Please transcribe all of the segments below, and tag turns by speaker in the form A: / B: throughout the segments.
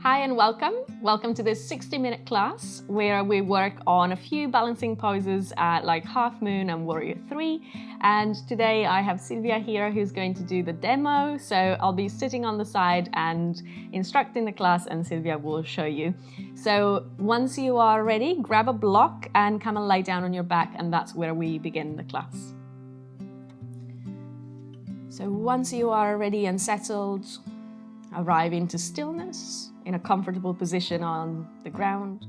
A: Hi and welcome. Welcome to this 60-minute class where we work on a few balancing poses like Half Moon and Warrior 3. And today I have Silvia here who's going to do the demo. So I'll be sitting on the side and instructing the class and Silvia will show you. So once you are ready, grab a block and come and lie down on your back, and that's where we begin the class. So once you are ready and settled, arrive into stillness in a comfortable position on the ground.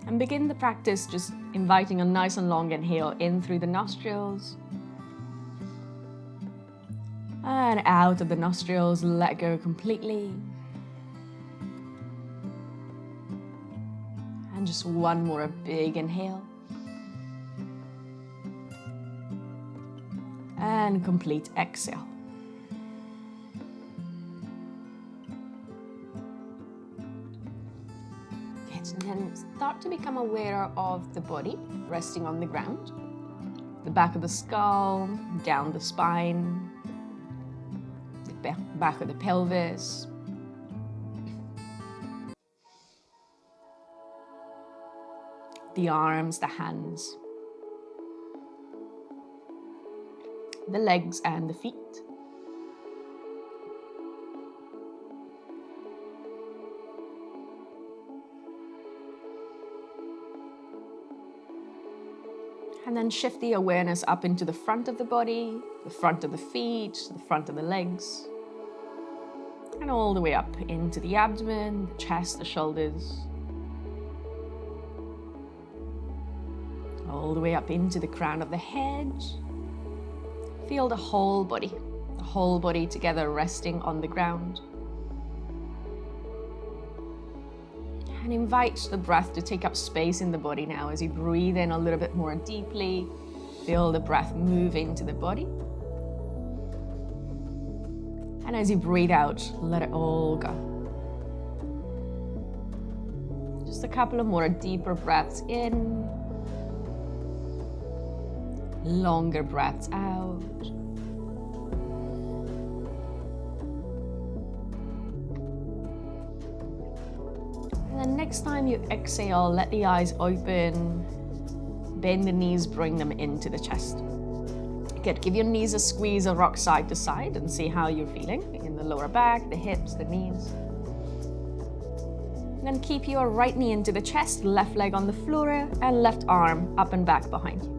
A: And begin the practice just inviting a nice and long inhale in through the nostrils. And out of the nostrils, let go completely. And just one more big inhale. And complete exhale. Good, and then start to become aware of the body resting on the ground, the back of the skull, down the spine, the back of the pelvis, the arms, the hands, the legs and the feet. And then shift the awareness up into the front of the body, the front of the feet, the front of the legs, and all the way up into the abdomen, the chest, the shoulders, all the way up into the crown of the head. Feel the whole body together resting on the ground. And invite the breath to take up space in the body now as you breathe in a little bit more deeply. Feel the breath move into the body. And as you breathe out, let it all go. Just a couple of more deeper breaths in. Longer breaths out. And then next time you exhale, let the eyes open, bend the knees, bring them into the chest. Good, give your knees a squeeze, a rock side to side, and see how you're feeling in the lower back, the hips, the knees. And then keep your right knee into the chest, left leg on the floor, and left arm up and back behind you.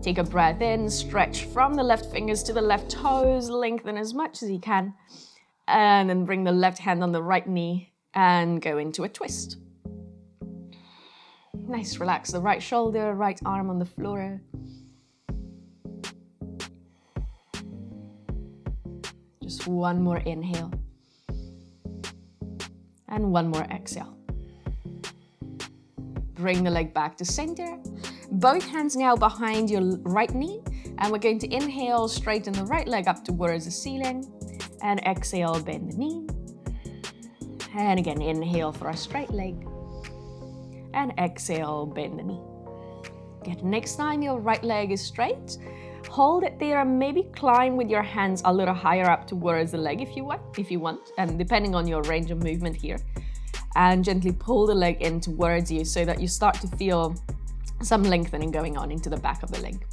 A: Take a breath in, stretch from the left fingers to the left toes, lengthen as much as you can, and then bring the left hand on the right knee and go into a twist. Nice, relax the right shoulder, right arm on the floor. Just one more inhale. And one more exhale. Bring the leg back to center. Both hands now behind your right knee, and we're going to inhale, straighten the right leg up towards the ceiling, and exhale, bend the knee. And again, inhale for a straight leg, and exhale, bend the knee. Good. Next time your right leg is straight, hold it there and maybe climb with your hands a little higher up towards the leg if you want, and depending on your range of movement here. And gently pull the leg in towards you so that you start to feel some lengthening going on into the back of the leg.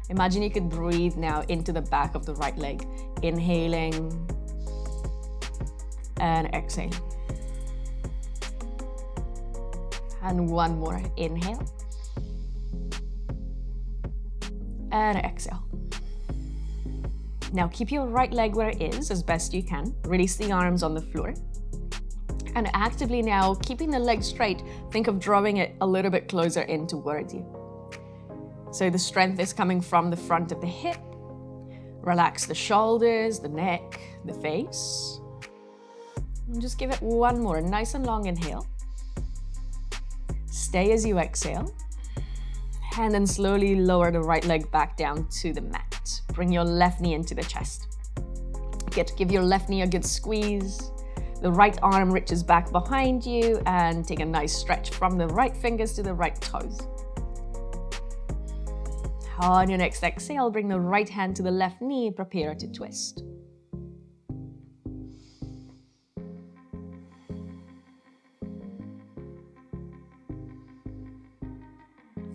A: Imagine you could breathe now into the back of the right leg, inhaling and exhaling. And one more inhale and exhale. Now keep your right leg where it is as best you can. Release the arms on the floor. And actively now, keeping the leg straight, think of drawing it a little bit closer in towards you. So the strength is coming from the front of the hip. Relax the shoulders, the neck, the face. And just give it one more nice and long inhale. Stay as you exhale. And then slowly lower the right leg back down to the mat. Bring your left knee into the chest. Good, give your left knee a good squeeze. The right arm reaches back behind you and take a nice stretch from the right fingers to the right toes. On your next exhale, bring the right hand to the left knee, prepare to twist.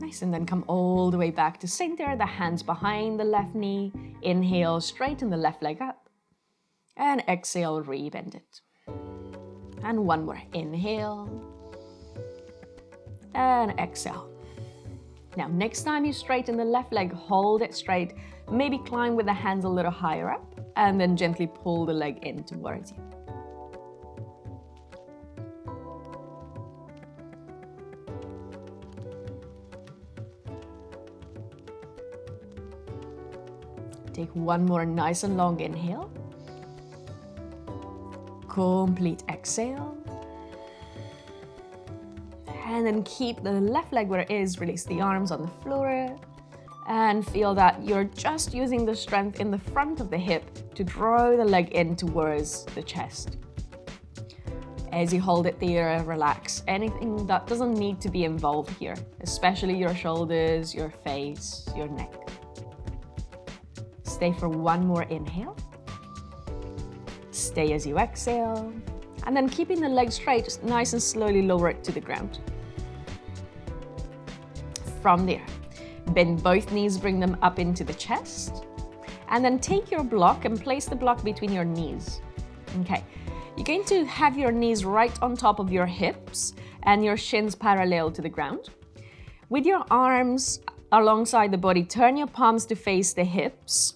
A: Nice, and then come all the way back to center, the hands behind the left knee. Inhale, straighten the left leg up. And exhale, re-bend it. And one more, inhale. And exhale. Now, next time you straighten the left leg, hold it straight. Maybe climb with the hands a little higher up, and then gently pull the leg in towards you. Take one more nice and long inhale. Complete exhale. And then keep the left leg where it is, release the arms on the floor, and feel that you're just using the strength in the front of the hip to draw the leg in towards the chest. As you hold it there, relax anything that doesn't need to be involved here, especially your shoulders, your face, your neck. Stay for one more inhale. Stay as you exhale, and then keeping the leg straight, just nice and slowly lower it to the ground. From there, bend both knees, bring them up into the chest, and then take your block and place the block between your knees. Okay, you're going to have your knees right on top of your hips and your shins parallel to the ground. With your arms alongside the body, turn your palms to face the hips,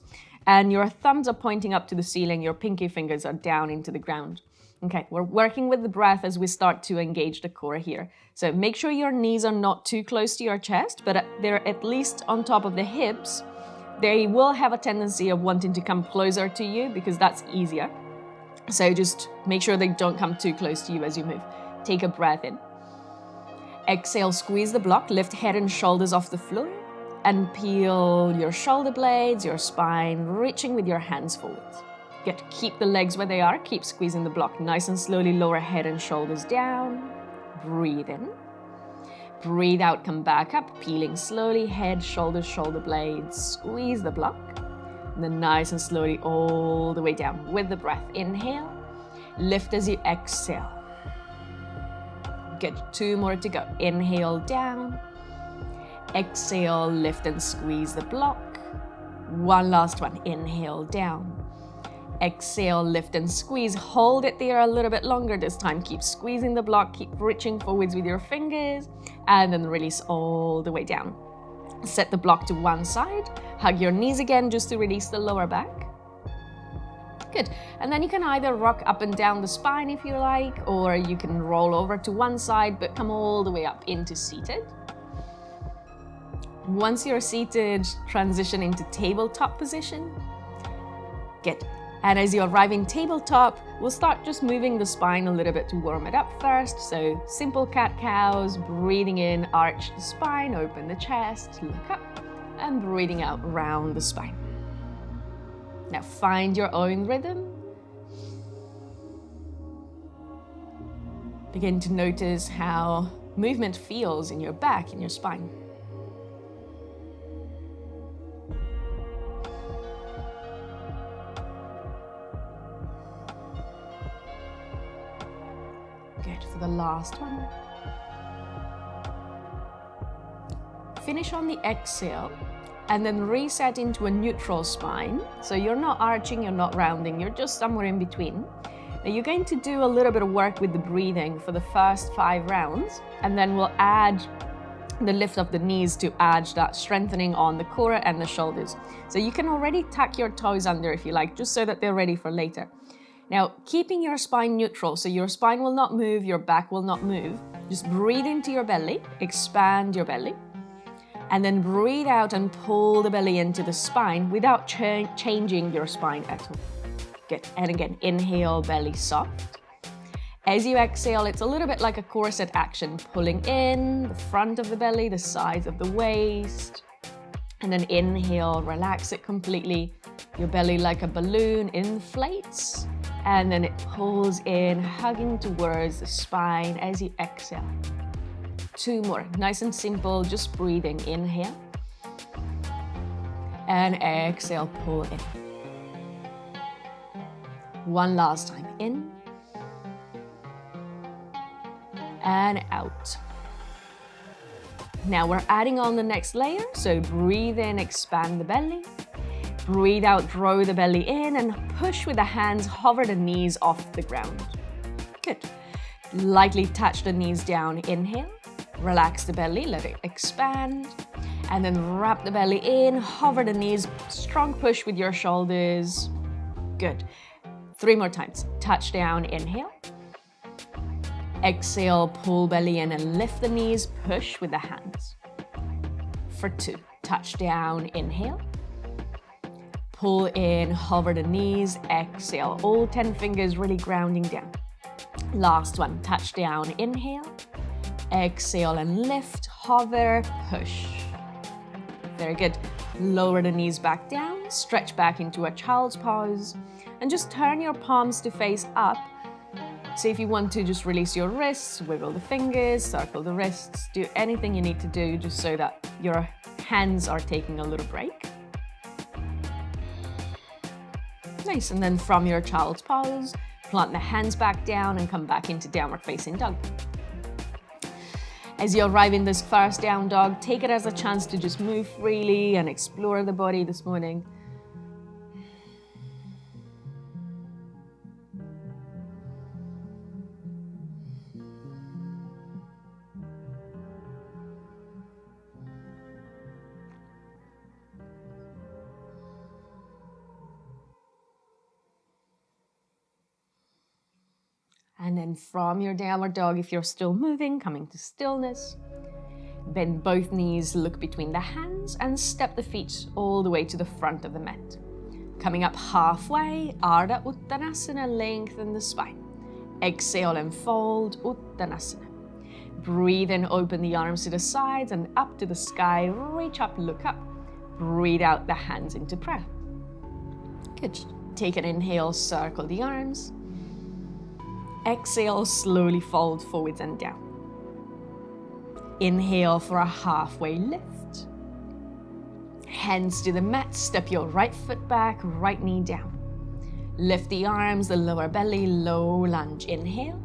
A: and your thumbs are pointing up to the ceiling, your pinky fingers are down into the ground. Okay, we're working with the breath as we start to engage the core here. So make sure your knees are not too close to your chest, but they're at least on top of the hips. They will have a tendency of wanting to come closer to you because that's easier. So just make sure they don't come too close to you as you move. Take a breath in. Exhale, squeeze the block, lift head and shoulders off the floor, and peel your shoulder blades, your spine, reaching with your hands forwards. Good. Keep the legs where they are. Keep squeezing the block. Nice and slowly lower head and shoulders down. Breathe in. Breathe out, come back up, peeling slowly, head, shoulders, shoulder blades. Squeeze the block. And then nice and slowly all the way down with the breath. Inhale. Lift as you exhale. Good. 2 more to go. Inhale down. Exhale, lift and squeeze the block. One last one. Inhale down. Exhale, lift and squeeze. Hold it there a little bit longer this time. Keep squeezing the block, keep reaching forwards with your fingers, and then release all the way down. Set the block to one side. Hug your knees again just to release the lower back. Good. And then you can either rock up and down the spine if you like, or you can roll over to one side, but come all the way up into seated. Once you're seated, transition into tabletop position. Good. And as you arrive in tabletop, we'll start just moving the spine a little bit to warm it up first. So simple cat-cows, breathing in, arch the spine, open the chest, look up, and breathing out, round the spine. Now find your own rhythm. Begin to notice how movement feels in your back, in your spine. Good, for the last one. Finish on the exhale and then reset into a neutral spine. So you're not arching, you're not rounding, you're just somewhere in between. Now you're going to do a little bit of work with the breathing for the first 5 rounds, and then we'll add the lift of the knees to add that strengthening on the core and the shoulders. So you can already tuck your toes under if you like, just so that they're ready for later. Now, keeping your spine neutral, so your spine will not move, your back will not move. Just breathe into your belly, expand your belly, and then breathe out and pull the belly into the spine without changing your spine at all. Good. And again, inhale, belly soft. As you exhale, it's a little bit like a corset action, pulling in the front of the belly, the sides of the waist. And then inhale, relax it completely. Your belly like a balloon inflates. And then it pulls in, hugging towards the spine as you exhale. 2 more, nice and simple, just breathing. Inhale. And exhale, pull in. One last time, in. And out. Now we're adding on the next layer, so breathe in, expand the belly. Breathe out, draw the belly in, and push with the hands, hover the knees off the ground. Good. Lightly touch the knees down, inhale. Relax the belly, let it expand. And then wrap the belly in, hover the knees, strong push with your shoulders. Good. 3 more times. Touch down, inhale. Exhale, pull belly in and lift the knees, push with the hands. For 2, touch down, inhale. Pull in, hover the knees, exhale. All 10 fingers really grounding down. Last one, touch down, inhale. Exhale and lift, hover, push. Very good. Lower the knees back down, stretch back into a child's pose, and just turn your palms to face up. So if you want to just release your wrists, wiggle the fingers, circle the wrists, do anything you need to do just so that your hands are taking a little break. Nice, and then from your child's pose, plant the hands back down and come back into downward facing dog. As you arrive in this first down dog, take it as a chance to just move freely and explore the body this morning. And then from your downward dog, if you're still moving, coming to stillness. Bend both knees, look between the hands, and step the feet all the way to the front of the mat. Coming up halfway, Ardha Uttanasana, lengthen the spine. Exhale and fold, Uttanasana. Breathe in, open the arms to the sides and up to the sky, reach up, look up. Breathe out the hands into prayer. Good. Take an inhale, circle the arms. Exhale, slowly fold forwards and down. Inhale for a halfway lift. Hands to the mat, step your right foot back, right knee down. Lift the arms, the lower belly, low lunge. Inhale.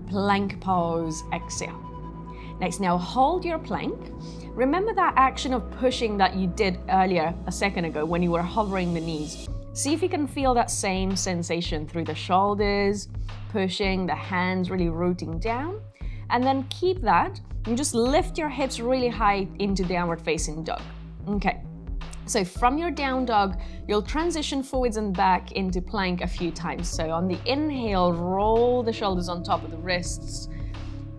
A: Plank pose, exhale. Next, now hold your plank. Remember that action of pushing that you did earlier, a second ago, when you were hovering the knees. See if you can feel that same sensation through the shoulders, pushing, the hands really rooting down. And then keep that and just lift your hips really high into downward facing dog. Okay, so from your down dog, you'll transition forwards and back into plank a few times. So on the inhale, roll the shoulders on top of the wrists,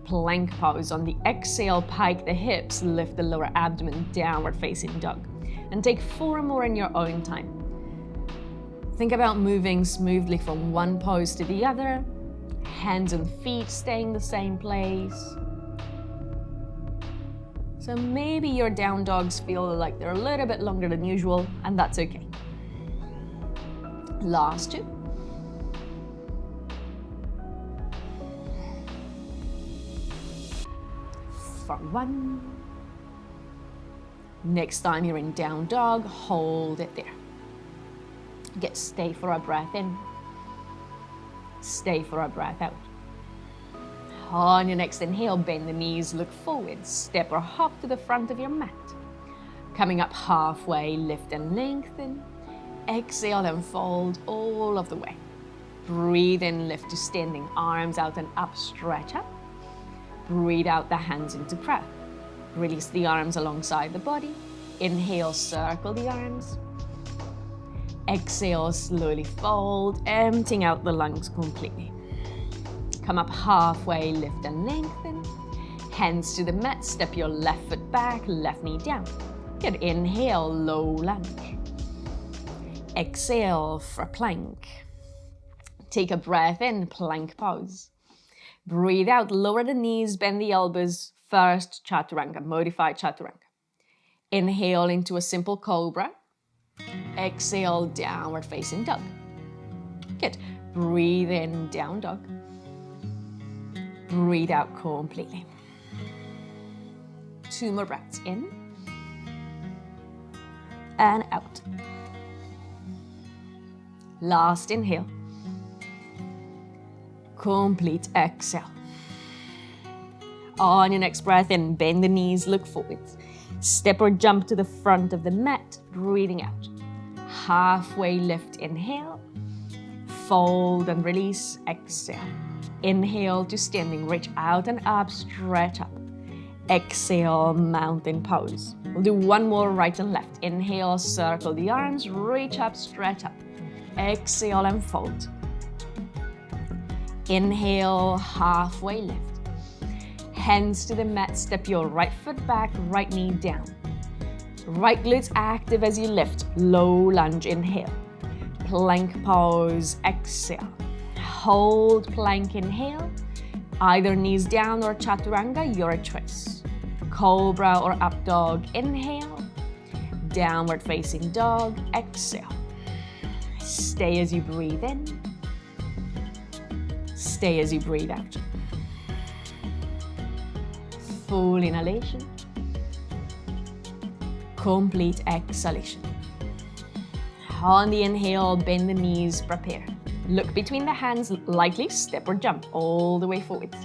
A: plank pose. On the exhale, pike the hips, lift the lower abdomen, downward facing dog. And take 4 more in your own time. Think about moving smoothly from one pose to the other, hands and feet staying the same place. So maybe your down dogs feel like they're a little bit longer than usual, and that's okay. Last 2. For 1. Next time you're in down dog, hold it there. Stay for a breath in. Stay for a breath out. On your next inhale, bend the knees, look forward, step or hop to the front of your mat. Coming up halfway, lift and lengthen. Exhale and fold all of the way. Breathe in, lift to standing, arms out and up, stretch up. Breathe out the hands into prayer. Release the arms alongside the body. Inhale, circle the arms. Exhale, slowly fold, emptying out the lungs completely. Come up halfway, lift and lengthen. Hands to the mat, step your left foot back, left knee down. Good, inhale, low lunge. Exhale for plank. Take a breath in, plank pose. Breathe out, lower the knees, bend the elbows. First, chaturanga, modified chaturanga. Inhale into a simple cobra. Exhale, downward facing dog. Good. Breathe in, down dog. Breathe out completely. 2 more breaths in. and out. Last inhale. Complete exhale. On your next breath in, bend the knees, look forwards. Step or jump to the front of the mat, breathing out. Halfway lift, inhale. Fold and release, exhale. Inhale to standing, reach out and up, stretch up. Exhale, mountain pose. We'll do one more, right and left. Inhale, circle the arms, reach up, stretch up. Exhale and fold. Inhale, halfway lift. Hands to the mat, step your right foot back, right knee down. Right glutes active as you lift, low lunge, inhale. Plank pose, exhale. Hold plank, inhale. Either knees down or chaturanga, your choice. Cobra or up dog, inhale. Downward facing dog, exhale. Stay as you breathe in. Stay as you breathe out. Full inhalation. Complete exhalation. On the inhale, bend the knees, prepare. Look between the hands, lightly step or jump all the way forwards.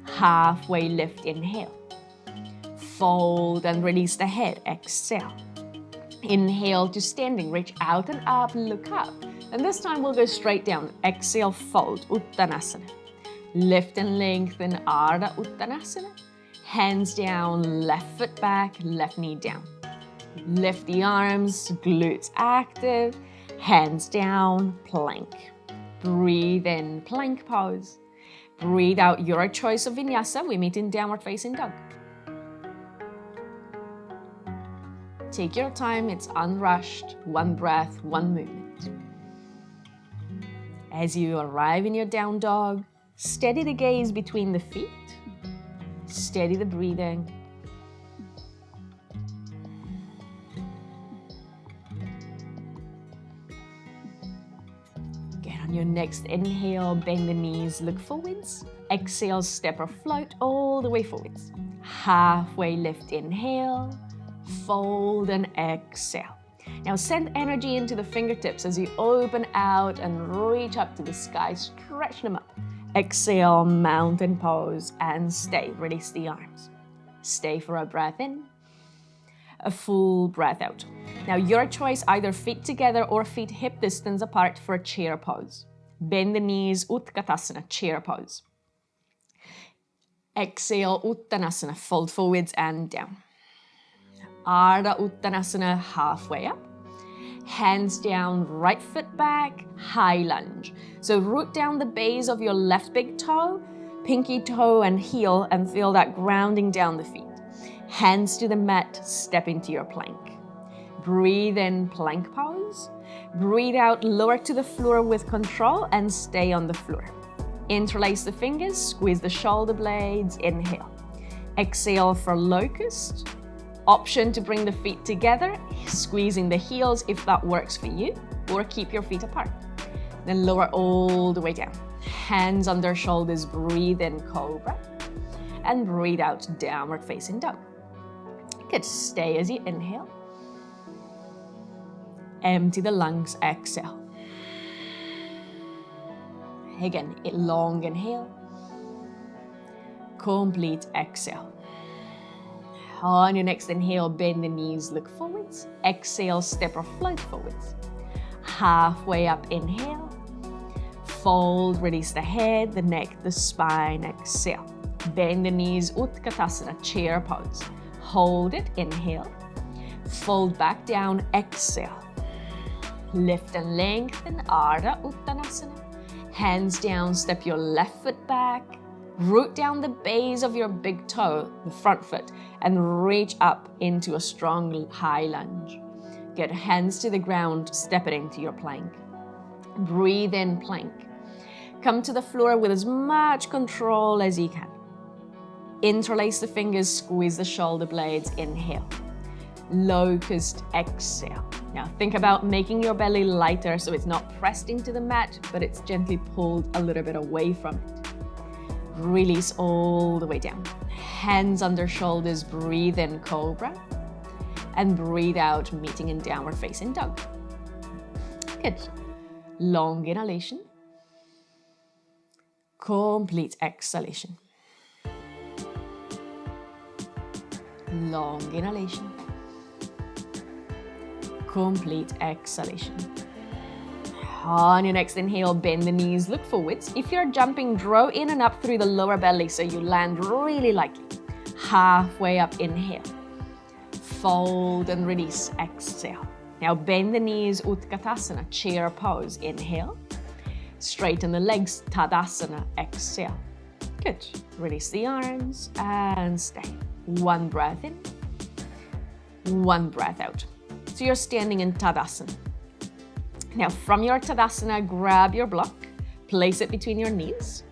A: Halfway lift, inhale. Fold and release the head, exhale. Inhale to standing, reach out and up, look up. And this time we'll go straight down. Exhale, fold, Uttanasana. Lift and lengthen, Ardha Uttanasana. Hands down, left foot back, left knee down. Lift the arms, glutes active, hands down, plank. Breathe in, plank pose. Breathe out, your choice of vinyasa. We meet in downward facing dog. Take your time, it's unrushed, one breath, one movement. As you arrive in your down dog, steady the gaze between the feet, steady the breathing. Get on your next inhale, bend the knees, look forwards. Exhale, step or float all the way forwards. Halfway lift, inhale. Fold and exhale. Now send energy into the fingertips as you open out and reach up to the sky, stretch them up. Exhale, mountain pose, and stay. Release the arms. Stay for a breath in, a full breath out. Now your choice, either feet together or feet hip distance apart for a chair pose. Bend the knees, Utkatasana, chair pose. Exhale, Uttanasana, fold forwards and down. Ardha Uttanasana, halfway up. Hands down, right foot back, high lunge. So root down the base of your left big toe, pinky toe and heel, and feel that grounding down the feet. Hands to the mat, step into your plank. Breathe in, plank pose. Breathe out, lower to the floor with control and stay on the floor. Interlace the fingers, squeeze the shoulder blades, inhale. Exhale for locust. Option to bring the feet together, squeezing the heels if that works for you, or keep your feet apart. Then lower all the way down. Hands under shoulders, breathe in, cobra. And breathe out, downward facing dog. Good, stay as you inhale. Empty the lungs, exhale. Again, long inhale. Complete exhale. On your next inhale, bend the knees, look forwards. Exhale, step or float forwards. Halfway up, inhale. Fold, release the head, the neck, the spine, exhale. Bend the knees, Utkatasana, chair pose. Hold it, inhale. Fold back down, exhale. Lift and lengthen, Ardha Uttanasana. Hands down, step your left foot back. Root down the base of your big toe, the front foot, and reach up into a strong high lunge. Get hands to the ground, step it into your plank. Breathe in, plank. Come to the floor with as much control as you can. Interlace the fingers, squeeze the shoulder blades, inhale. Locust, exhale. Now think about making your belly lighter so it's not pressed into the mat, but it's gently pulled a little bit away from it. Release all the way down. Hands under shoulders, breathe in, cobra. And breathe out, meeting in downward facing dog. Good. Long inhalation. Complete exhalation. Long inhalation. Complete exhalation. On your next inhale, bend the knees, look forwards. If you're jumping, draw in and up through the lower belly so you land really lightly. Halfway up, inhale. Fold and release, exhale. Now bend the knees, Utkatasana, chair pose, inhale. Straighten the legs, Tadasana, exhale. Good. Release the arms and stay. One breath in, one breath out. So you're standing in Tadasana. Now from your Tadasana, grab your block, place it between your knees.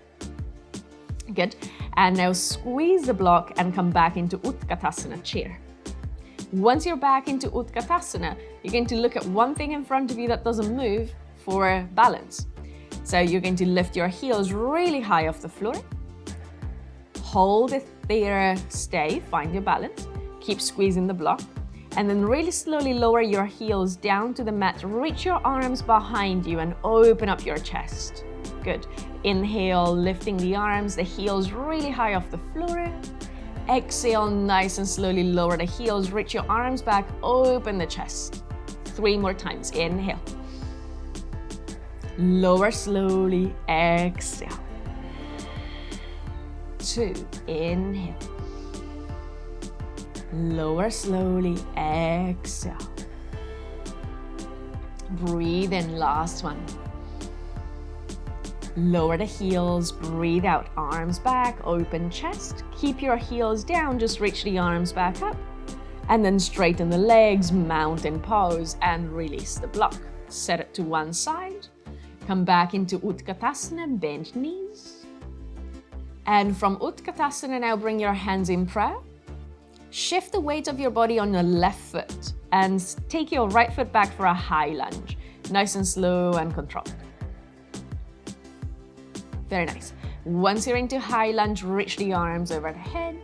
A: Good. And now squeeze the block and come back into Utkatasana, chair. Once you're back into Utkatasana, you're going to look at one thing in front of you that doesn't move for balance. So you're going to lift your heels really high off the floor. Hold it there, stay, find your balance. Keep squeezing the block. And then really slowly lower your heels down to the mat. Reach your arms behind you and open up your chest. Good. Inhale, lifting the arms, the heels really high off the floor. Exhale, nice and slowly lower the heels. Reach your arms back, open the chest. 3 more times. Inhale. Lower slowly, exhale. 2, inhale. Lower slowly, exhale. Breathe in, last one. Lower the heels, breathe out, arms back, open chest. Keep your heels down, just reach the arms back up. And then straighten the legs, mountain pose, and release the block. Set it to one side. Come back into Utkatasana, bend knees. And from Utkatasana now bring your hands in prayer. Shift the weight of your body on your left foot and take your right foot back for a high lunge. Nice and slow and controlled. Very nice. Once you're into high lunge, reach the arms over the head.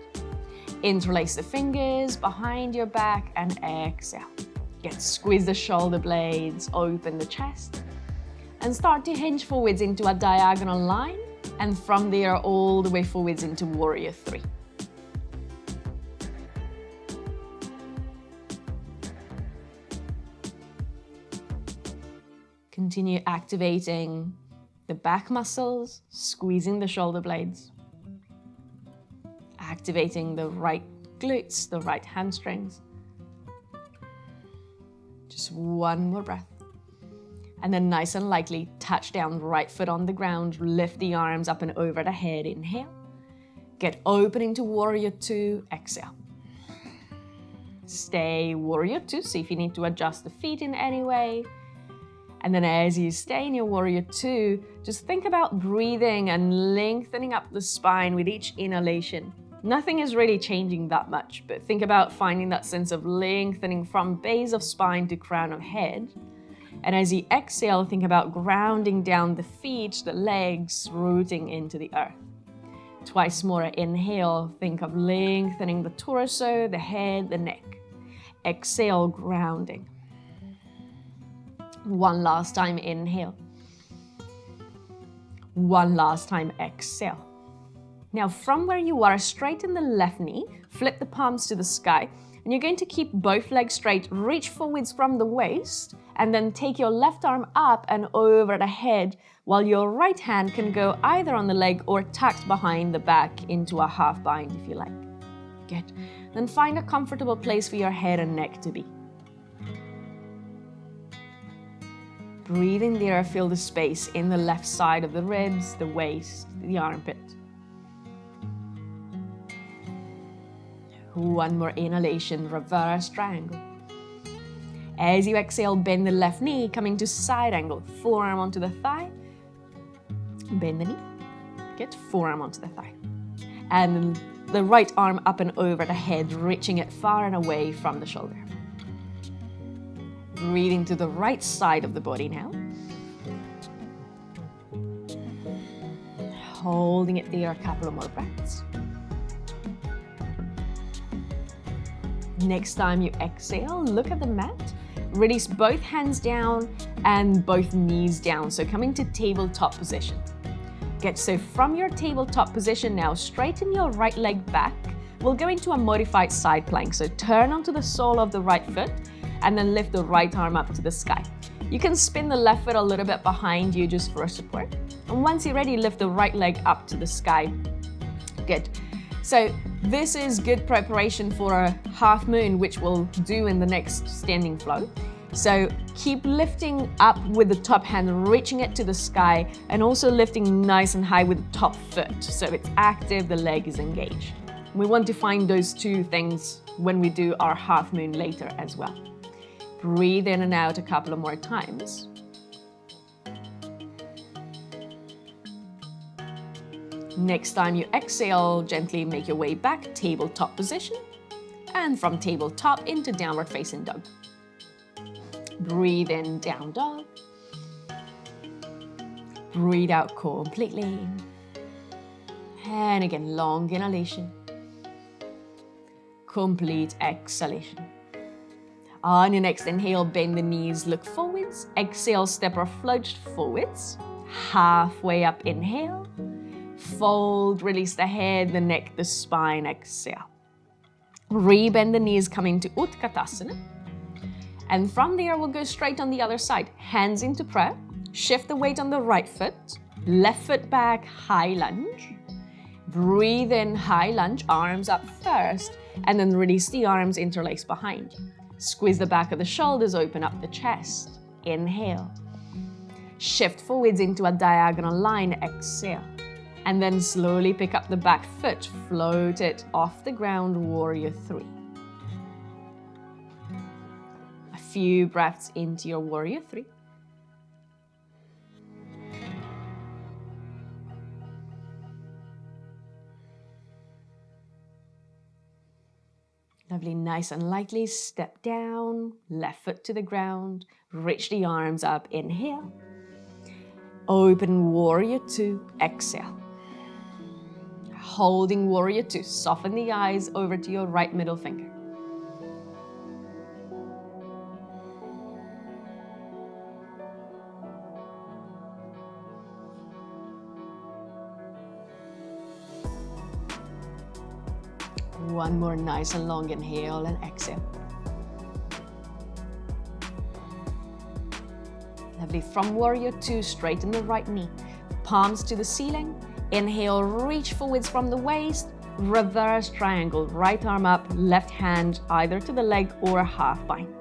A: Interlace the fingers behind your back and exhale. Squeeze the shoulder blades, open the chest. And start to hinge forwards into a diagonal line. And from there, all the way forwards into Warrior 3. Continue activating the back muscles, squeezing the shoulder blades. Activating the right glutes, the right hamstrings. Just one more breath. And then nice and lightly, touch down, right foot on the ground, lift the arms up and over the head, inhale. Get open into Warrior 2, exhale. Stay Warrior 2, see if you need to adjust the feet in any way. And then as you stay in your Warrior 2, just think about breathing and lengthening up the spine with each inhalation. Nothing is really changing that much, but think about finding that sense of lengthening from base of spine to crown of head. And as you exhale, think about grounding down the feet, the legs, rooting into the earth. Twice more, inhale, think of lengthening the torso, the head, the neck. Exhale, grounding. One last time, inhale. One last time, exhale. Now from where you are, straighten the left knee, flip the palms to the sky, and you're going to keep both legs straight, reach forwards from the waist, and then take your left arm up and over the head, while your right hand can go either on the leg or tucked behind the back into a half bind if you like. Good. Then find a comfortable place for your head and neck to be. Breathe in there, feel the space in the left side of the ribs, the waist, the armpit. One more inhalation, reverse triangle. As you exhale, bend the left knee, coming to side angle. Forearm onto the thigh. Bend the knee. Good, forearm onto the thigh. And the right arm up and over the head, reaching it far and away from the shoulder. Breathing to the right side of the body now. Holding it there a couple of more breaths. Next time you exhale, look at the mat. Release both hands down and both knees down. So come into tabletop position. Good, so from your tabletop position now, straighten your right leg back. We'll go into a modified side plank. So turn onto the sole of the right foot and then lift the right arm up to the sky. You can spin the left foot a little bit behind you just for a support. And once you're ready, lift the right leg up to the sky. Good. So this is good preparation for a half moon, which we'll do in the next standing flow. So keep lifting up with the top hand, reaching it to the sky, and also lifting nice and high with the top foot. So it's active, the leg is engaged. We want to find those two things when we do our half moon later as well. Breathe in and out a couple of more times. Next time you exhale, gently make your way back, tabletop position, and from tabletop into downward facing dog. Breathe in, down dog. Breathe out completely. And again, long inhalation. Complete exhalation. On your next inhale, bend the knees, look forwards. Exhale, step or float forwards. Halfway up, inhale. Fold, release the head, the neck, the spine, exhale. Rebend the knees, come into Utkatasana. And from there, we'll go straight on the other side. Hands into prayer. Shift the weight on the right foot. Left foot back, high lunge. Breathe in, high lunge, arms up first. And then release the arms, interlace behind. Squeeze the back of the shoulders, open up the chest. Inhale. Shift forwards into a diagonal line, exhale. And then slowly pick up the back foot, float it off the ground, warrior three. A few breaths into your warrior three. Lovely, nice and lightly, step down, left foot to the ground, reach the arms up, inhale. Open warrior two, exhale. Holding warrior two, soften the eyes over to your right middle finger. One more nice and long inhale and exhale. Lovely, from warrior two, straighten the right knee. Palms to the ceiling. Inhale, reach forwards from the waist. Reverse triangle, right arm up, left hand either to the leg or half bind.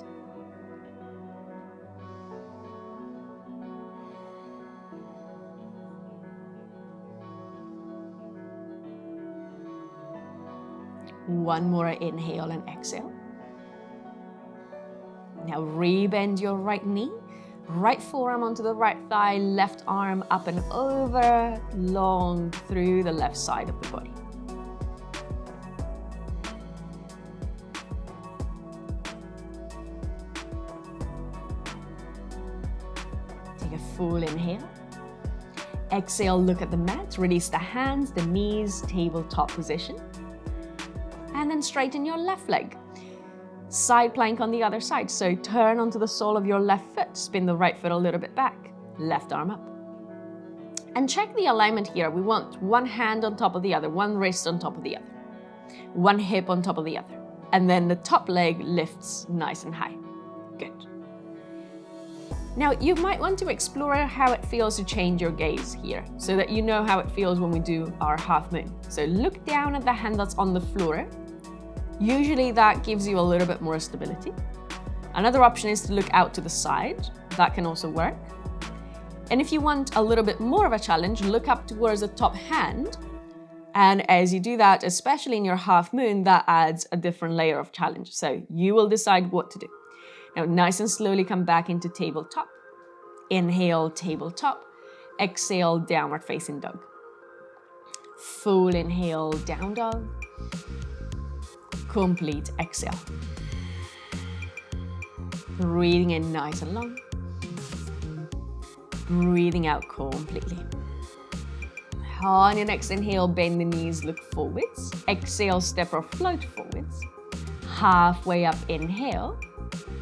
A: One more inhale and exhale. Now rebend your right knee. Right forearm onto the right thigh, left arm up and over, long through the left side of the body. Take a full inhale. Exhale, look at the mat, release the hands, the knees, tabletop position. And then straighten your left leg. Side plank on the other side. So turn onto the sole of your left foot, spin the right foot a little bit back, left arm up. And check the alignment here. We want one hand on top of the other, one wrist on top of the other, one hip on top of the other. And then the top leg lifts nice and high. Good. Now you might want to explore how it feels to change your gaze here so that you know how it feels when we do our half moon. So look down at the hand that's on the floor. Usually that gives you a little bit more stability. Another option is to look out to the side. That can also work. And if you want a little bit more of a challenge, look up towards the top hand. And as you do that, especially in your half moon, that adds a different layer of challenge. So you will decide what to do. Now, nice and slowly come back into tabletop. Inhale, tabletop. Exhale, downward facing dog. Full inhale, down dog. Complete exhale. Breathing in nice and long. Breathing out completely. On your next inhale, bend the knees, look forwards. Exhale, step or float forwards. Halfway up, inhale.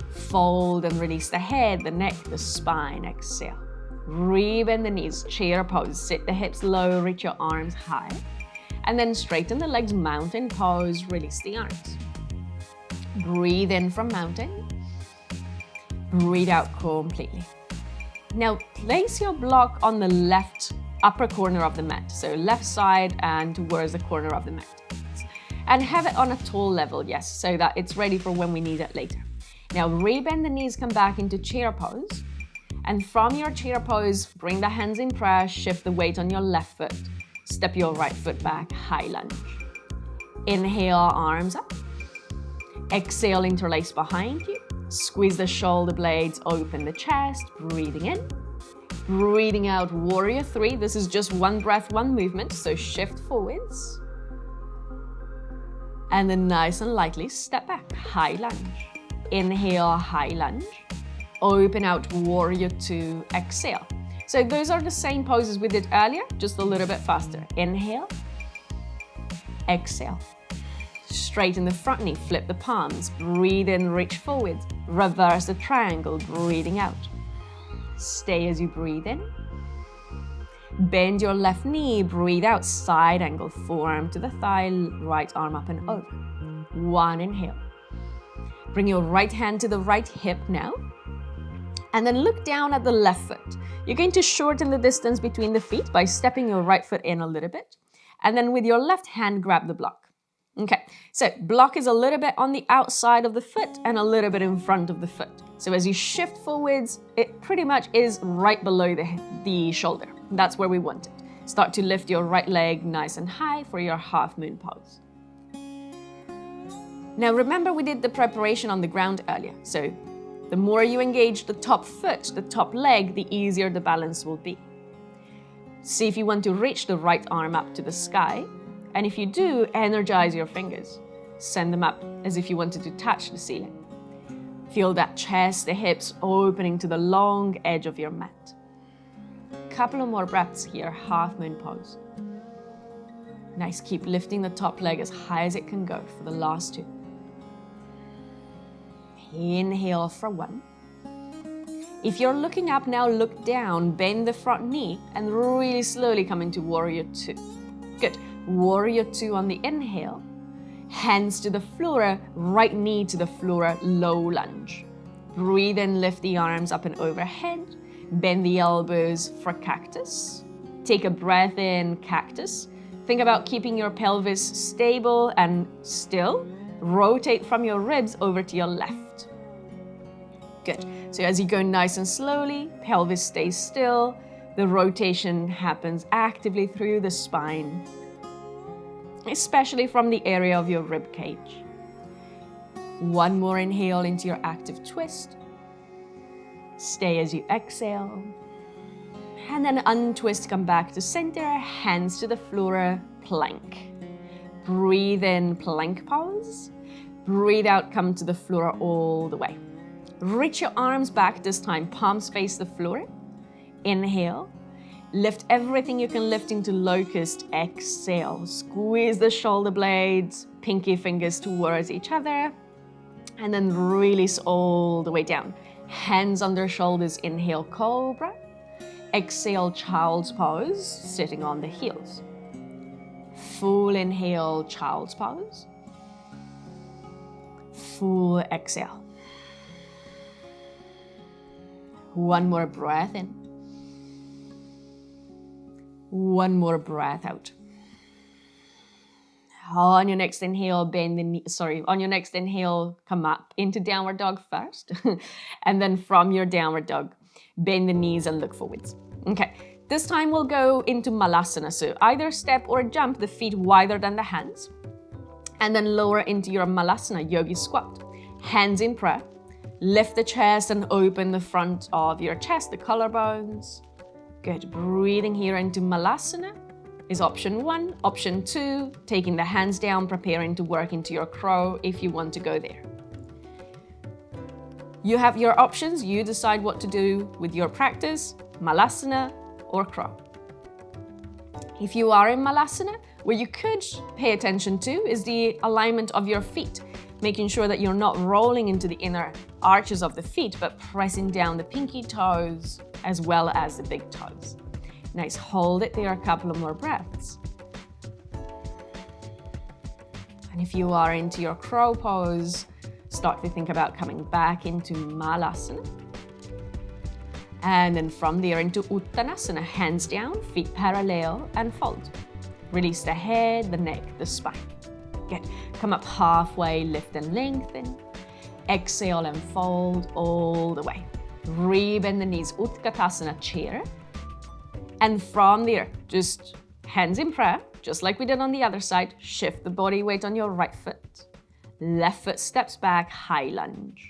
A: Fold and release the head, the neck, the spine. Exhale. Rebend the knees, chair pose. Sit the hips low, reach your arms high. And then straighten the legs, mountain pose, release the arms. Breathe in from mountain. Breathe out completely. Now place your block on the left upper corner of the mat. So left side and towards the corner of the mat. And have it on a tall level, yes, so that it's ready for when we need it later. Now rebend the knees, come back into chair pose. And from your chair pose, bring the hands in prayer, shift the weight on your left foot. Step your right foot back, high lunge. Inhale, arms up. Exhale, interlace behind you. Squeeze the shoulder blades, open the chest, breathing in. Breathing out, warrior three. This is just one breath, one movement, so shift forwards. And then nice and lightly step back, high lunge. Inhale, high lunge. Open out, warrior two, exhale. So those are the same poses we did earlier, just a little bit faster. Inhale, exhale. Straighten the front knee, flip the palms, breathe in, reach forward, reverse the triangle, breathing out. Stay as you breathe in. Bend your left knee, breathe out, side angle, forearm to the thigh, right arm up and over. One inhale. Bring your right hand to the right hip now. And then look down at the left foot. You're going to shorten the distance between the feet by stepping your right foot in a little bit. And then with your left hand, grab the block. Okay, so block is a little bit on the outside of the foot and a little bit in front of the foot. So as you shift forwards, it pretty much is right below the shoulder. That's where we want it. Start to lift your right leg nice and high for your half moon pose. Now remember we did the preparation on the ground earlier. So the more you engage the top foot, the top leg, the easier the balance will be. See if you want to reach the right arm up to the sky. And if you do, energize your fingers. Send them up as if you wanted to touch the ceiling. Feel that chest, the hips opening to the long edge of your mat. Couple of more breaths here, half moon pose. Nice, keep lifting the top leg as high as it can go for the last two. Inhale for one. If you're looking up now, look down, bend the front knee and really slowly come into warrior two. Good. Warrior two on the inhale, hands to the floor, right knee to the floor, low lunge. Breathe in, lift the arms up and overhead, bend the elbows for cactus. Take a breath in, cactus. Think about keeping your pelvis stable and still. Rotate from your ribs over to your left. Good. So as you go nice and slowly, pelvis stays still. The rotation happens actively through the spine, especially from the area of your rib cage. One more inhale into your active twist. Stay as you exhale. And then untwist, come back to center, hands to the floor, plank. Breathe in, plank pose. Breathe out, come to the floor all the way. Reach your arms back this time, palms face the floor. Inhale. Lift everything you can lift into locust. Exhale. Squeeze the shoulder blades, pinky fingers towards each other. And then release all the way down. Hands under shoulders. Inhale, cobra. Exhale, child's pose, sitting on the heels. Full inhale, child's pose. Full exhale. One more breath in. One more breath out. On your next inhale, bend the knee, on your next inhale, come up into downward dog first. And then from your downward dog, bend the knees and look forwards. Okay, this time we'll go into malasana. So either step or jump the feet wider than the hands. And then lower into your malasana, yogi squat. Hands in prayer. Lift the chest and open the front of your chest, the collarbones. Good, breathing here into malasana is option one. Option two, taking the hands down, preparing to work into your crow if you want to go there. You have your options, you decide what to do with your practice, malasana or crow. If you are in malasana, what you could pay attention to is the alignment of your feet. making sure that you're not rolling into the inner arches of the feet, but pressing down the pinky toes as well as the big toes. Nice, hold it there a couple of more breaths. And if you are into your crow pose, start to think about coming back into Malasana. And then from there into Uttanasana, hands down, feet parallel and fold. Release the head, the neck, the spine. Good. Come up halfway, lift and lengthen. Exhale and fold all the way. Rebend the knees, Utkatasana, chair. And from there, just hands in prayer, just like we did on the other side. Shift the body weight on your right foot. Left foot steps back, high lunge.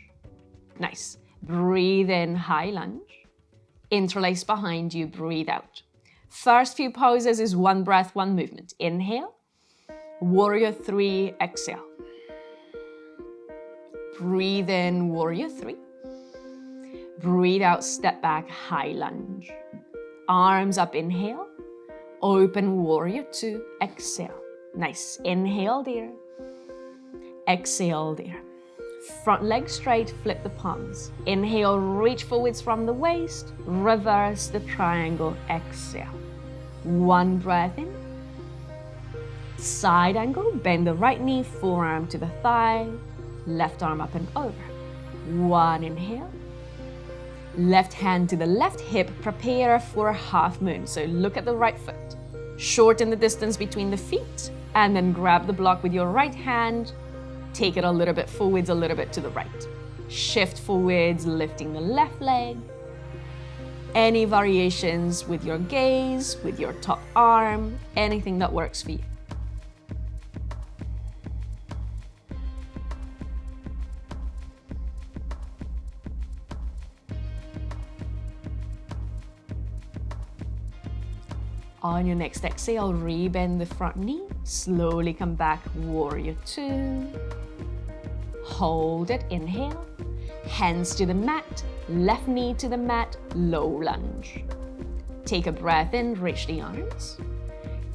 A: Nice. Breathe in, high lunge. Interlace behind you, breathe out. First few poses is one breath, one movement. Inhale. Warrior 3, exhale. Breathe in, warrior 3. Breathe out, step back, high lunge. Arms up, inhale. Open, warrior 2, exhale. Nice, inhale there. Exhale there. Front leg straight, flip the palms. Inhale, reach forwards from the waist. Reverse the triangle, exhale. One breath in. Side angle, bend the right knee, forearm to the thigh. Left arm up and over. One inhale. Left hand to the left hip, prepare for a half moon. So look at the right foot. Shorten the distance between the feet and then grab the block with your right hand. Take it a little bit forwards, a little bit to the right. Shift forwards, lifting the left leg. Any variations with your gaze, with your top arm, anything that works for you. On your next exhale, rebend the front knee. Slowly come back, warrior 2. Hold it, inhale. Hands to the mat, left knee to the mat, low lunge. Take a breath in, reach the arms.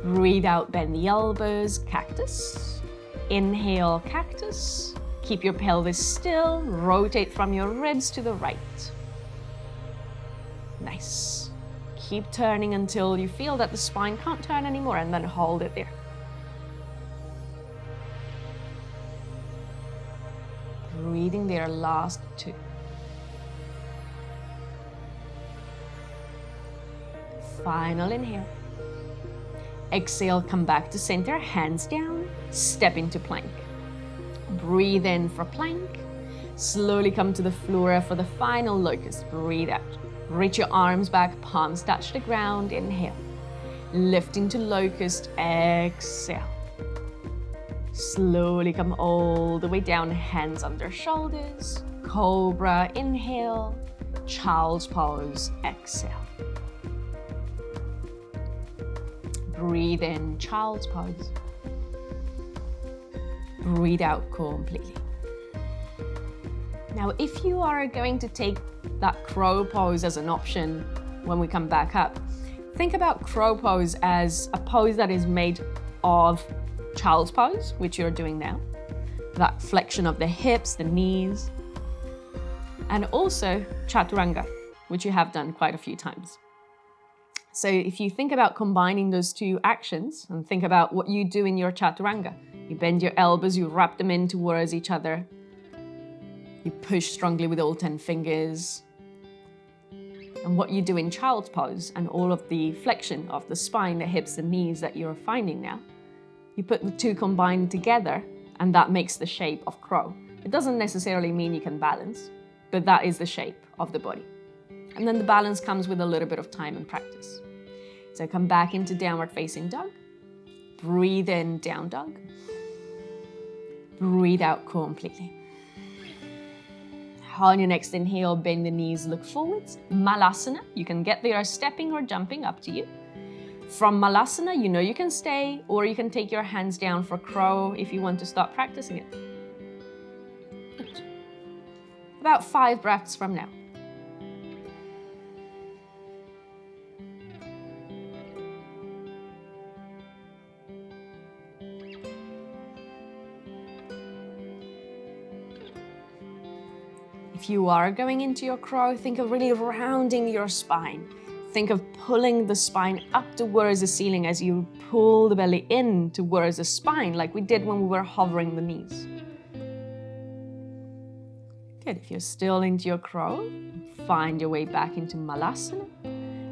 A: Breathe out, bend the elbows, cactus. Inhale, cactus. Keep your pelvis still, rotate from your ribs to the right. Nice. Keep turning until you feel that the spine can't turn anymore, and then hold it there. Breathing there, last 2. Final inhale. Exhale, come back to center, hands down, step into plank. Breathe in for plank. Slowly come to the floor for the final locust. Breathe out. Reach your arms back, palms touch the ground, inhale. Lift into locust, exhale. Slowly come all the way down, hands under shoulders. Cobra, inhale. Child's pose, exhale. Breathe in, child's pose. Breathe out completely. Now, if you are going to take that crow pose as an option when we come back up, think about crow pose as a pose that is made of child's pose, which you're doing now, that flexion of the hips, the knees, and also chaturanga, which you have done quite a few times. So if you think about combining those two actions and think about what you do in your chaturanga, you bend your elbows, you wrap them in towards each other, you push strongly with all 10 fingers. And what you do in child's pose and all of the flexion of the spine, the hips, the knees that you're finding now, you put the two combined together and that makes the shape of crow. It doesn't necessarily mean you can balance, but that is the shape of the body. And then the balance comes with a little bit of time and practice. So come back into downward facing dog. Breathe in, down dog. Breathe out completely. On your next inhale, bend the knees, look forwards. Malasana, you can get there stepping or jumping, up to you. From Malasana, you know you can stay, or you can take your hands down for crow if you want to start practicing it. Good. About 5 breaths from now. If you are going into your crow, think of really rounding your spine. Think of pulling the spine up towards the ceiling as you pull the belly in towards the spine, like we did when we were hovering the knees. Good. If you're still into your crow, find your way back into Malasana.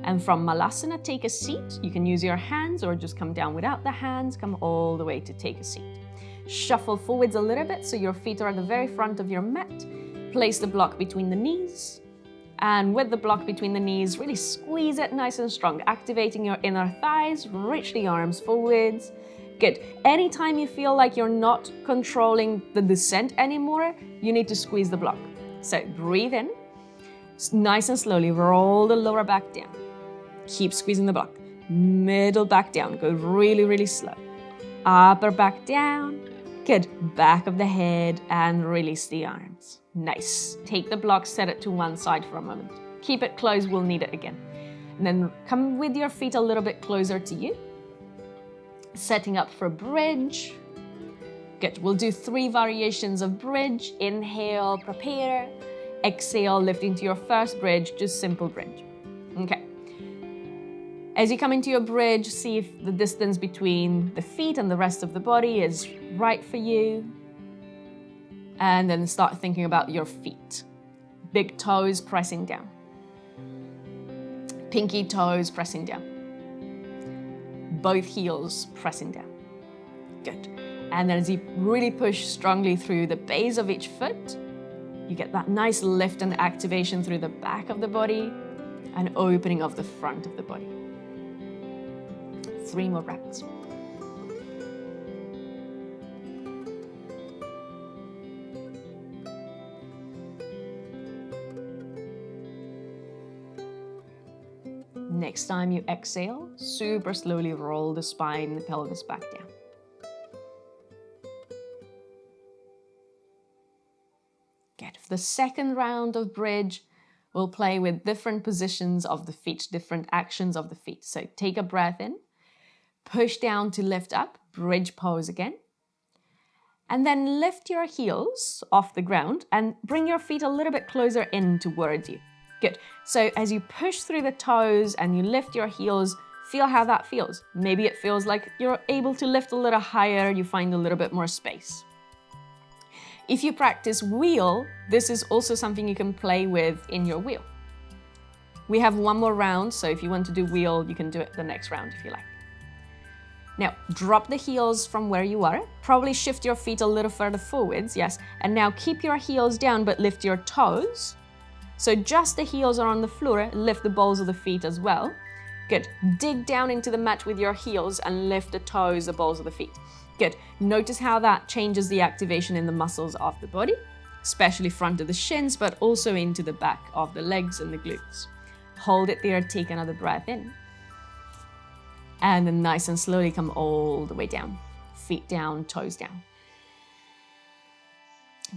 A: And from Malasana, take a seat. You can use your hands or just come down without the hands. Come all the way to take a seat. Shuffle forwards a little bit so your feet are at the very front of your mat. Place the block between the knees. And with the block between the knees, really squeeze it nice and strong, activating your inner thighs, reach the arms forwards. Good. Anytime you feel like you're not controlling the descent anymore, you need to squeeze the block. So breathe in, nice and slowly roll the lower back down. Keep squeezing the block. Middle back down, go really, really slow. Upper back down. Good. Back of the head and release the arms. Nice. Take the block, set it to one side for a moment. Keep it closed, we'll need it again. And then come with your feet a little bit closer to you. Setting up for bridge. Good. We'll do 3 variations of bridge. Inhale, prepare. Exhale, lift into your first bridge, just simple bridge. Okay. As you come into your bridge, see if the distance between the feet and the rest of the body is right for you. And then start thinking about your feet. Big toes pressing down. Pinky toes pressing down. Both heels pressing down. Good. And then as you really push strongly through the base of each foot, you get that nice lift and activation through the back of the body and opening of the front of the body. 3 more breaths. Next time you exhale, super slowly roll the spine, the pelvis back down. Good. For the second round of bridge, we'll play with different positions of the feet, different actions of the feet. So take a breath in, push down to lift up, bridge pose again. And then lift your heels off the ground and bring your feet a little bit closer in towards you. Good. So as you push through the toes and you lift your heels, feel how that feels. Maybe it feels like you're able to lift a little higher, you find a little bit more space. If you practice wheel, this is also something you can play with in your wheel. We have 1 more round, so if you want to do wheel, you can do it the next round if you like. Now, drop the heels from where you are. Probably shift your feet a little further forwards, yes. And now keep your heels down, but lift your toes. So just the heels are on the floor, lift the balls of the feet as well. Good. Dig down into the mat with your heels and lift the toes, the balls of the feet. Good. Notice how that changes the activation in the muscles of the body, especially front of the shins, but also into the back of the legs and the glutes. Hold it there, take another breath in. And then nice and slowly come all the way down. Feet down, toes down.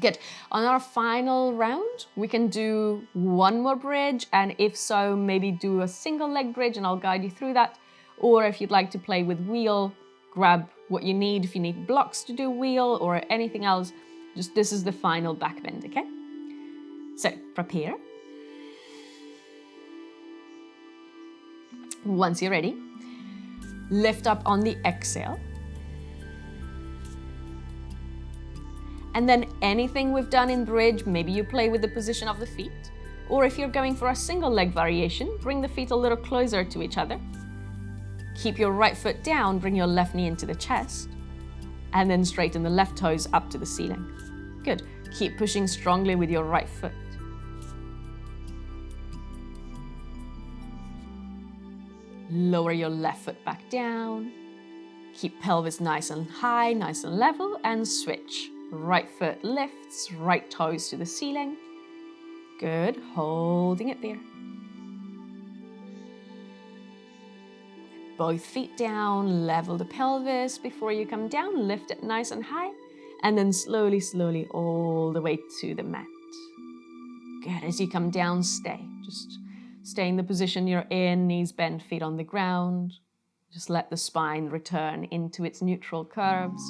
A: Good. On our final round, we can do 1 more bridge, and if so, maybe do a single leg bridge and I'll guide you through that. Or if you'd like to play with wheel, grab what you need. If you need blocks to do wheel or anything else, just this is the final back bend, okay? So prepare. Once you're ready, lift up on the exhale. And then anything we've done in bridge, maybe you play with the position of the feet. Or if you're going for a single leg variation, bring the feet a little closer to each other. Keep your right foot down, bring your left knee into the chest. And then straighten the left toes up to the ceiling. Good. Keep pushing strongly with your right foot. Lower your left foot back down. Keep pelvis nice and high, nice and level, and switch. Right foot lifts, right toes to the ceiling. Good, holding it there. Both feet down, level the pelvis before you come down, lift it nice and high, and then slowly, slowly all the way to the mat. Good, as you come down, stay. Just stay in the position you're in, knees bent, feet on the ground. Just let the spine return into its neutral curves.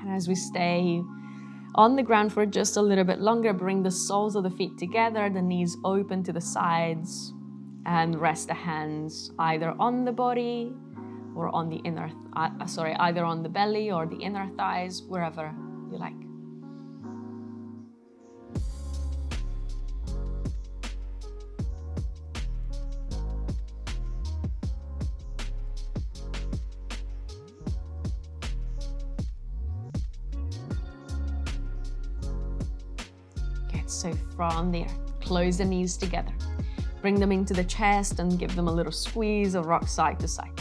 A: And as we stay on the ground for just a little bit longer, bring the soles of the feet together, the knees open to the sides, and rest the hands either on the body or on the either on the belly or the inner thighs, wherever you like. So from there, close the knees together. Bring them into the chest and give them a little squeeze or rock side to side.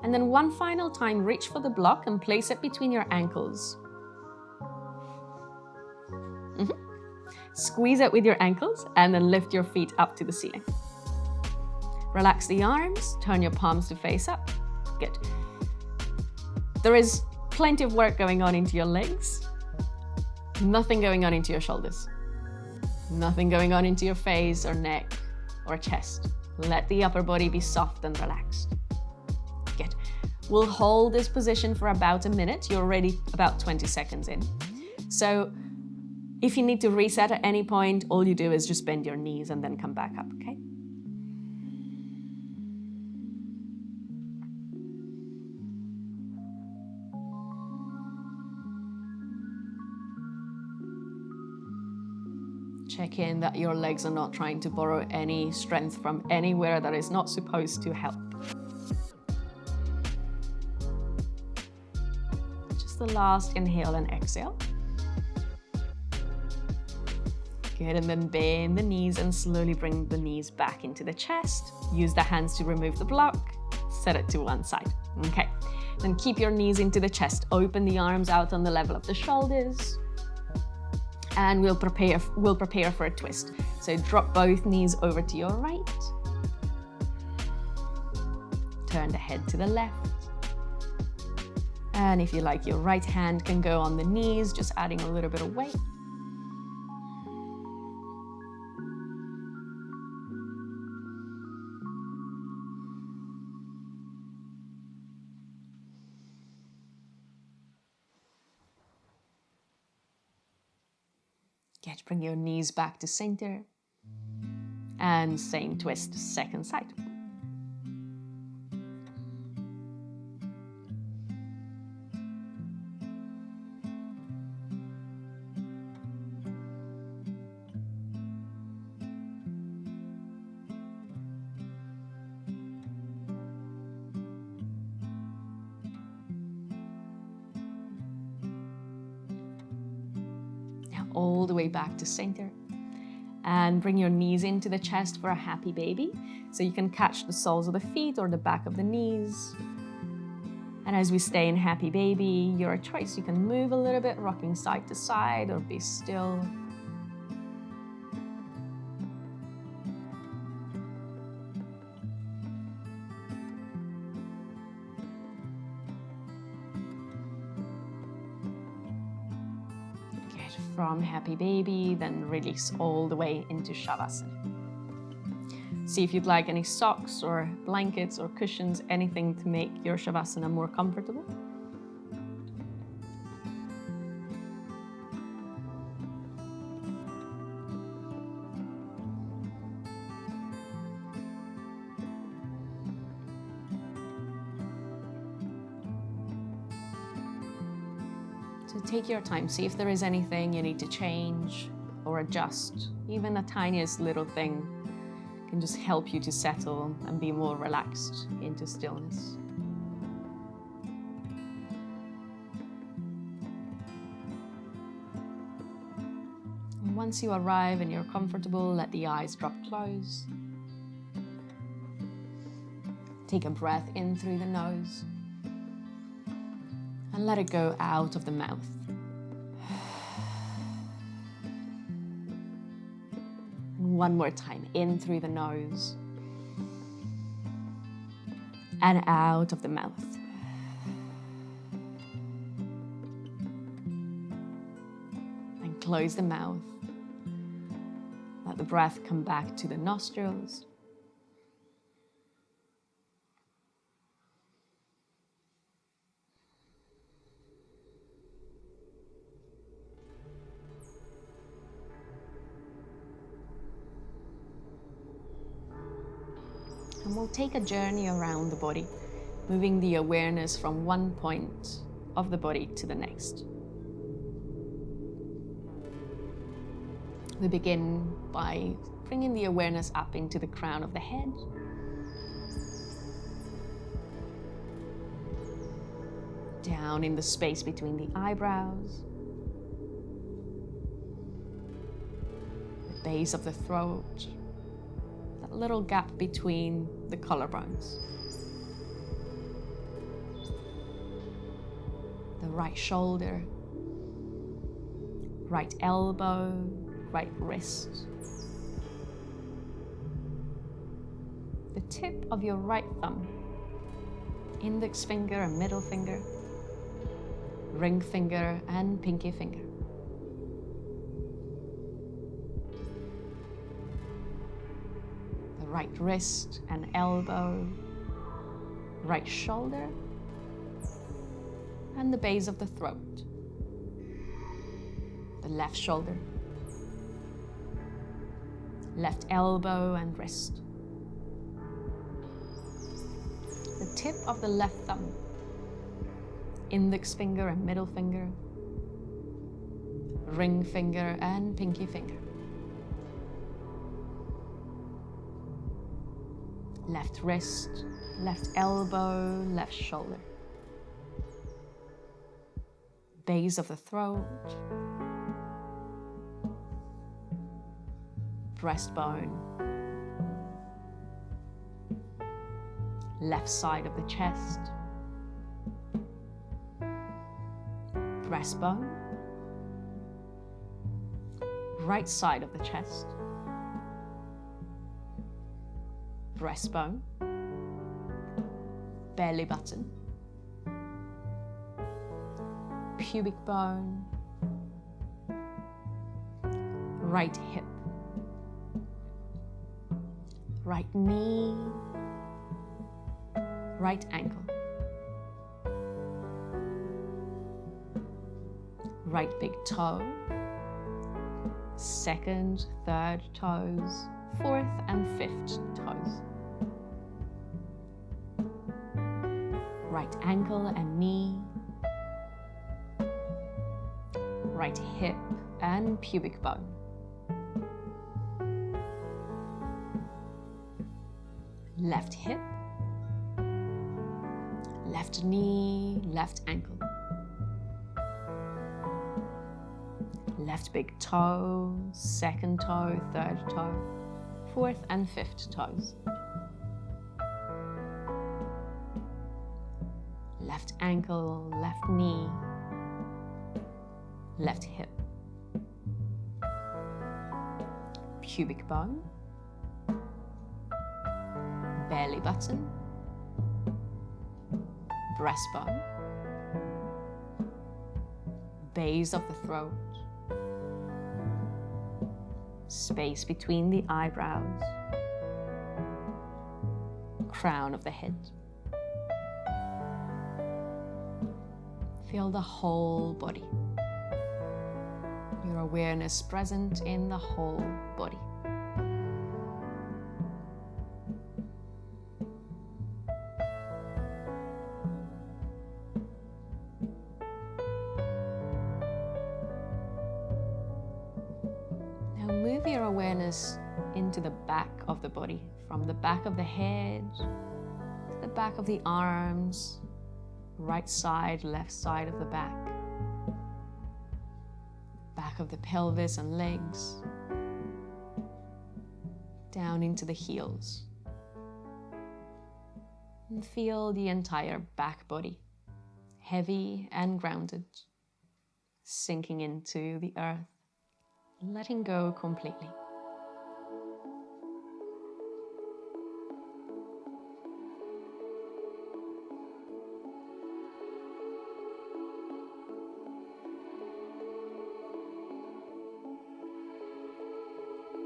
A: And then one final time, reach for the block and place it between your ankles. Squeeze it with your ankles and then lift your feet up to the ceiling. Relax the arms, turn your palms to face up. Good. There is plenty of work going on into your legs. Nothing going on into your shoulders. Nothing going on into your face or neck or chest. Let the upper body be soft and relaxed. Good. We'll hold this position for about a minute. You're already about 20 seconds in. So if you need to reset at any point, all you do is just bend your knees and then come back up, okay? Check in that your legs are not trying to borrow any strength from anywhere that is not supposed to help. Just the last inhale and exhale. Good, and then bend the knees and slowly bring the knees back into the chest. Use the hands to remove the block. Set it to one side. Okay, then keep your knees into the chest. Open the arms out on the level of the shoulders. And we'll prepare for a twist. So drop both knees over to your right. Turn the head to the left. And if you like, your right hand can go on the knees, just adding a little bit of weight. Good, bring your knees back to center. And same twist, second side. All the way back to center, and bring your knees into the chest for a happy baby. So you can catch the soles of the feet or the back of the knees. And as we stay in happy baby, your choice. You can move a little bit, rocking side to side, or be still. From happy baby, then release all the way into Shavasana. See if you'd like any socks or blankets or cushions, anything to make your Shavasana more comfortable. So take your time, see if there is anything you need to change or adjust. Even the tiniest little thing can just help you to settle and be more relaxed into stillness. And once you arrive and you're comfortable, let the eyes drop close. Take a breath in through the nose. And let it go out of the mouth. And one more time, in through the nose. And out of the mouth. And close the mouth. Let the breath come back to the nostrils. take a journey around the body, moving the awareness from one point of the body to the next. We begin by bringing the awareness up into the crown of the head. Down in the space between the eyebrows. The base of the throat. That little gap between the collarbones. The right shoulder. Right elbow. Right wrist. The tip of your right thumb, index finger and middle finger, ring finger and pinky finger. The right wrist and elbow, right shoulder, and the base of the throat. The left shoulder, left elbow and wrist. The tip of the left thumb, index finger and middle finger, ring finger and pinky finger. Left wrist, left elbow, left shoulder. Base of the throat, breastbone, left side of the chest, breastbone, right side of the chest, breastbone, belly button, pubic bone, right hip, right knee, right ankle, right big toe, second, third toes, fourth and fifth toes, right ankle and knee, right hip and pubic bone. Left hip, left knee, left ankle, left big toe, second toe, third toe, fourth and fifth toes, left ankle, left knee, left hip, pubic bone, belly button, breastbone, base of the throat, space between the eyebrows, crown of the head. Feel the whole body. Your awareness present in the whole body. Now move your awareness into the back of the body, from the back of the head to the back of the arms, right side, left side of the back, back of the pelvis and legs, down into the heels. And feel the entire back body, heavy and grounded, sinking into the earth, letting go completely.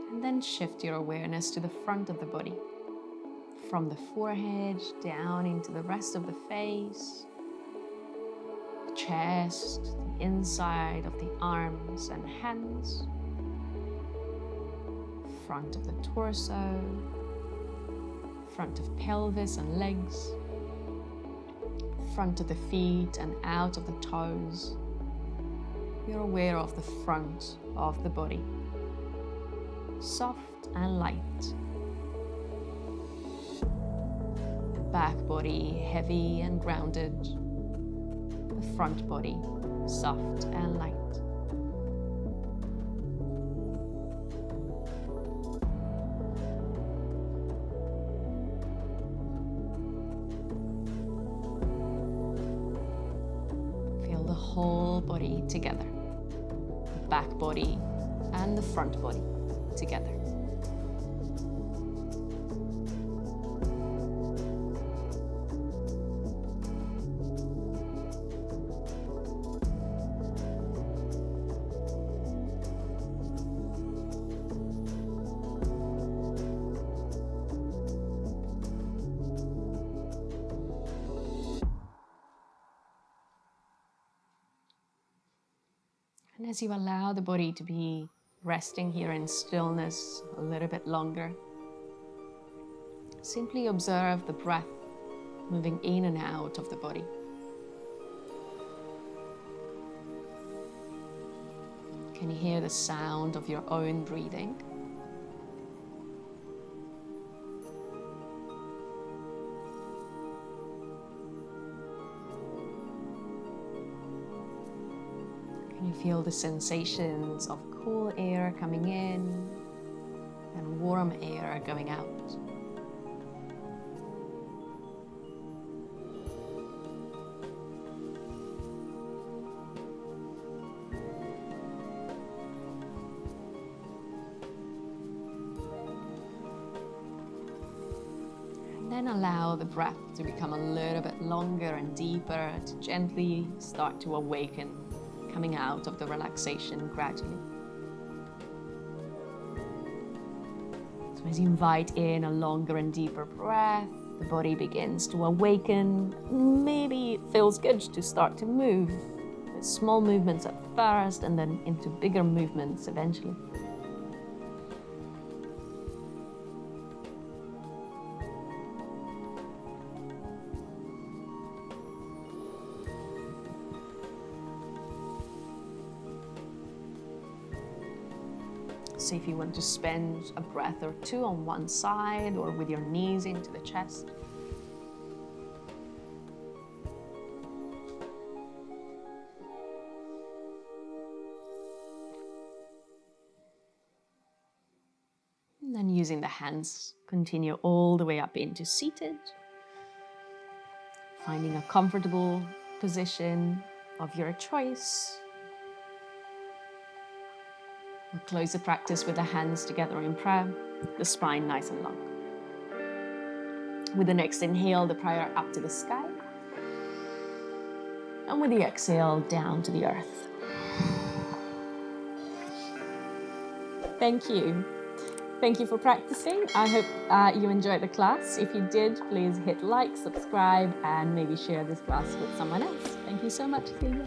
A: And then shift your awareness to the front of the body, from the forehead down into the rest of the face, the chest, the inside of the arms and hands, front of the torso, front of pelvis and legs, front of the feet and out of the toes. You're aware of the front of the body, soft and light. The back body heavy and grounded, the front body soft and light. Feel the whole body together, the back body and the front body together. And as you allow the body to be resting here in stillness a little bit longer, simply observe the breath moving in and out of the body. Can you hear the sound of your own breathing? Can you feel the sensations of cool air coming in and warm air going out? And then allow the breath to become a little bit longer and deeper, to gently start to awaken, coming out of the relaxation gradually. So as you invite in a longer and deeper breath, the body begins to awaken. Maybe it feels good to start to move. Small movements at first and then into bigger movements eventually. So if you want to spend a breath or two on one side or with your knees into the chest. And then using the hands, continue all the way up into seated. Finding a comfortable position of your choice. We'll close the practice with the hands together in prayer, the spine nice and long. With the next inhale, the prayer up to the sky. And with the exhale, down to the earth. Thank you. Thank you for practicing. I hope you enjoyed the class. If you did, please hit like, subscribe, and maybe share this class with someone else. Thank you so much, Silvia.